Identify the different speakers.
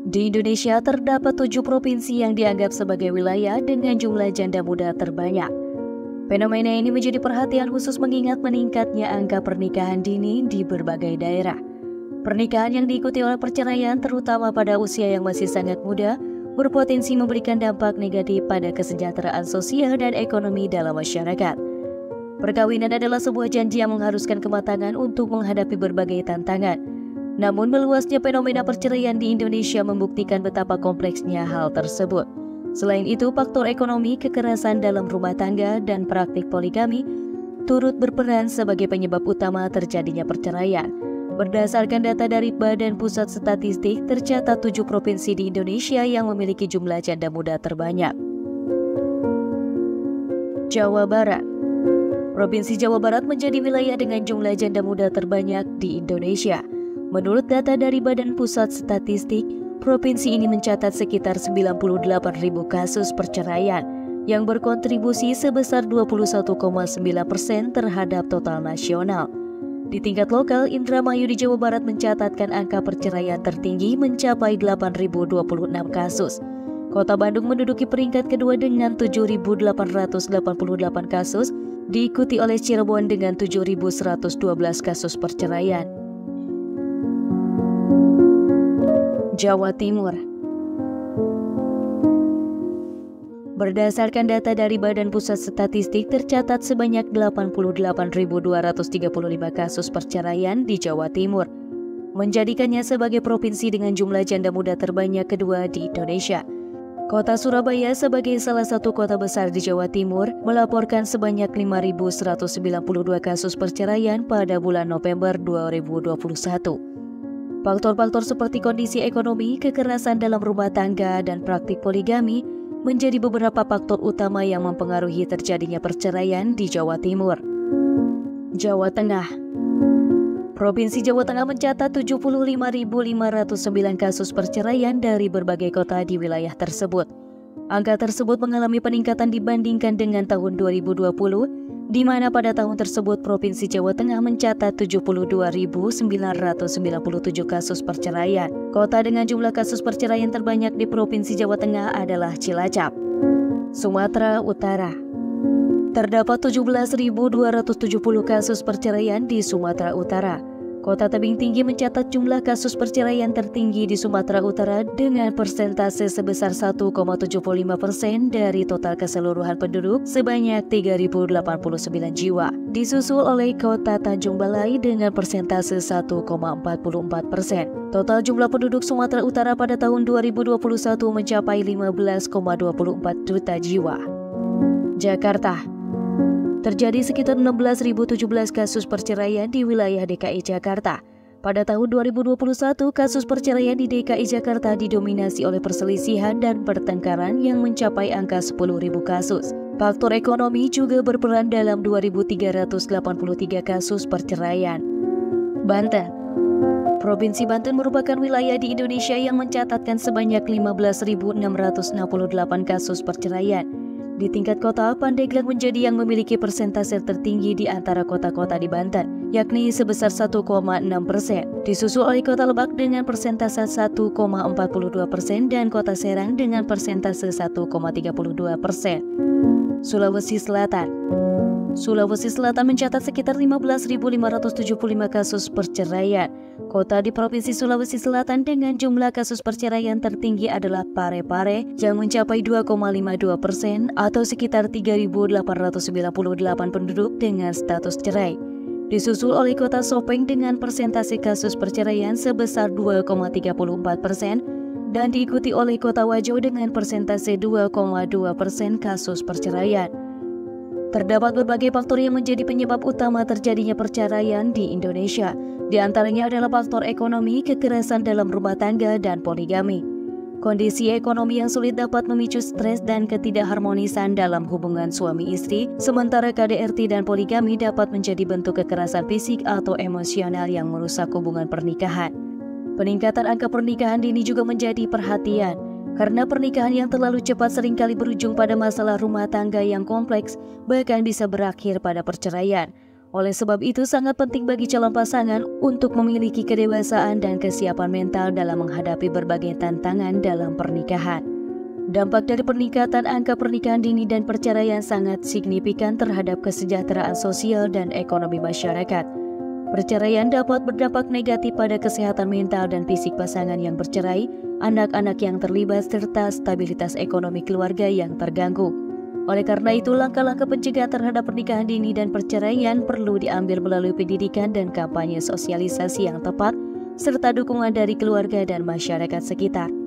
Speaker 1: Di Indonesia terdapat 7 provinsi yang dianggap sebagai wilayah dengan jumlah janda muda terbanyak. Fenomena ini menjadi perhatian khusus mengingat meningkatnya angka pernikahan dini di berbagai daerah. Pernikahan yang diikuti oleh perceraian terutama pada usia yang masih sangat muda berpotensi memberikan dampak negatif pada kesejahteraan sosial dan ekonomi dalam masyarakat. Perkawinan adalah sebuah janji yang mengharuskan kematangan untuk menghadapi berbagai tantangan. Namun meluasnya fenomena perceraian di Indonesia membuktikan betapa kompleksnya hal tersebut. Selain itu, faktor ekonomi, kekerasan dalam rumah tangga, dan praktik poligami turut berperan sebagai penyebab utama terjadinya perceraian. Berdasarkan data dari Badan Pusat Statistik, tercatat 7 provinsi di Indonesia yang memiliki jumlah janda muda terbanyak. Jawa Barat. Provinsi Jawa Barat menjadi wilayah dengan jumlah janda muda terbanyak di Indonesia. Menurut data dari Badan Pusat Statistik, provinsi ini mencatat sekitar 98.000 kasus perceraian yang berkontribusi sebesar 21,9% terhadap total nasional. Di tingkat lokal, Indramayu di Jawa Barat mencatatkan angka perceraian tertinggi mencapai 8.026 kasus. Kota Bandung menduduki peringkat kedua dengan 7.888 kasus, diikuti oleh Cirebon dengan 7.112 kasus perceraian. Jawa Timur. Berdasarkan data dari Badan Pusat Statistik, tercatat sebanyak 88.235 kasus perceraian di Jawa Timur, menjadikannya sebagai provinsi dengan jumlah janda muda terbanyak kedua di Indonesia. Kota Surabaya sebagai salah satu kota besar di Jawa Timur melaporkan sebanyak 5.192 kasus perceraian pada bulan November 2021. Faktor-faktor seperti kondisi ekonomi, kekerasan dalam rumah tangga, dan praktik poligami menjadi beberapa faktor utama yang mempengaruhi terjadinya perceraian di Jawa Timur. Jawa Tengah. Provinsi Jawa Tengah mencatat 75.509 kasus perceraian dari berbagai kota di wilayah tersebut. Angka tersebut mengalami peningkatan dibandingkan dengan tahun 2020, di mana pada tahun tersebut Provinsi Jawa Tengah mencatat 72.997 kasus perceraian. Kota dengan jumlah kasus perceraian terbanyak di Provinsi Jawa Tengah adalah Cilacap. Sumatera Utara. Terdapat 17.270 kasus perceraian di Sumatera Utara. Kota tebing tinggi mencatat jumlah kasus perceraian tertinggi di Sumatera Utara dengan persentase sebesar 1,75% dari total keseluruhan penduduk sebanyak 3.089 jiwa. Disusul oleh Kota Tanjung Balai dengan persentase 1,44%. Total jumlah penduduk Sumatera Utara pada tahun 2021 mencapai 15,24 juta jiwa. Jakarta. Terjadi sekitar 16.017 kasus perceraian di wilayah DKI Jakarta. Pada tahun 2021, kasus perceraian di DKI Jakarta didominasi oleh perselisihan dan pertengkaran yang mencapai angka 10.000 kasus. Faktor ekonomi juga berperan dalam 2.383 kasus perceraian. Banten. Provinsi Banten merupakan wilayah di Indonesia yang mencatatkan sebanyak 15.668 kasus perceraian. Di tingkat kota, Pandeglang menjadi yang memiliki persentase tertinggi di antara kota-kota di Banten, yakni sebesar 1,6%. Disusul oleh Kota Lebak dengan persentase 1,42% dan Kota Serang dengan persentase 1,32%. Sulawesi Selatan. Sulawesi Selatan mencatat sekitar 15.575 kasus perceraian. Kota di Provinsi Sulawesi Selatan dengan jumlah kasus perceraian tertinggi adalah Parepare yang mencapai 2,52% atau sekitar 3.898 penduduk dengan status cerai. Disusul oleh Kota Sopeng dengan persentase kasus perceraian sebesar 2,34% dan diikuti oleh Kota Wajo dengan persentase 2,2% kasus perceraian. Terdapat berbagai faktor yang menjadi penyebab utama terjadinya perceraian di Indonesia. Di antaranya adalah faktor ekonomi, kekerasan dalam rumah tangga, dan poligami. Kondisi ekonomi yang sulit dapat memicu stres dan ketidakharmonisan dalam hubungan suami istri, sementara KDRT dan poligami dapat menjadi bentuk kekerasan fisik atau emosional yang merusak hubungan pernikahan. Peningkatan angka pernikahan dini juga menjadi perhatian. Karena pernikahan yang terlalu cepat seringkali berujung pada masalah rumah tangga yang kompleks, bahkan bisa berakhir pada perceraian. Oleh sebab itu, sangat penting bagi calon pasangan untuk memiliki kedewasaan dan kesiapan mental dalam menghadapi berbagai tantangan dalam pernikahan. Dampak dari peningkatan angka pernikahan dini dan perceraian sangat signifikan terhadap kesejahteraan sosial dan ekonomi masyarakat. Perceraian dapat berdampak negatif pada kesehatan mental dan fisik pasangan yang bercerai, anak-anak yang terlibat, serta stabilitas ekonomi keluarga yang terganggu. Oleh karena itu, langkah-langkah pencegahan terhadap pernikahan dini dan perceraian perlu diambil melalui pendidikan dan kampanye sosialisasi yang tepat, serta dukungan dari keluarga dan masyarakat sekitar.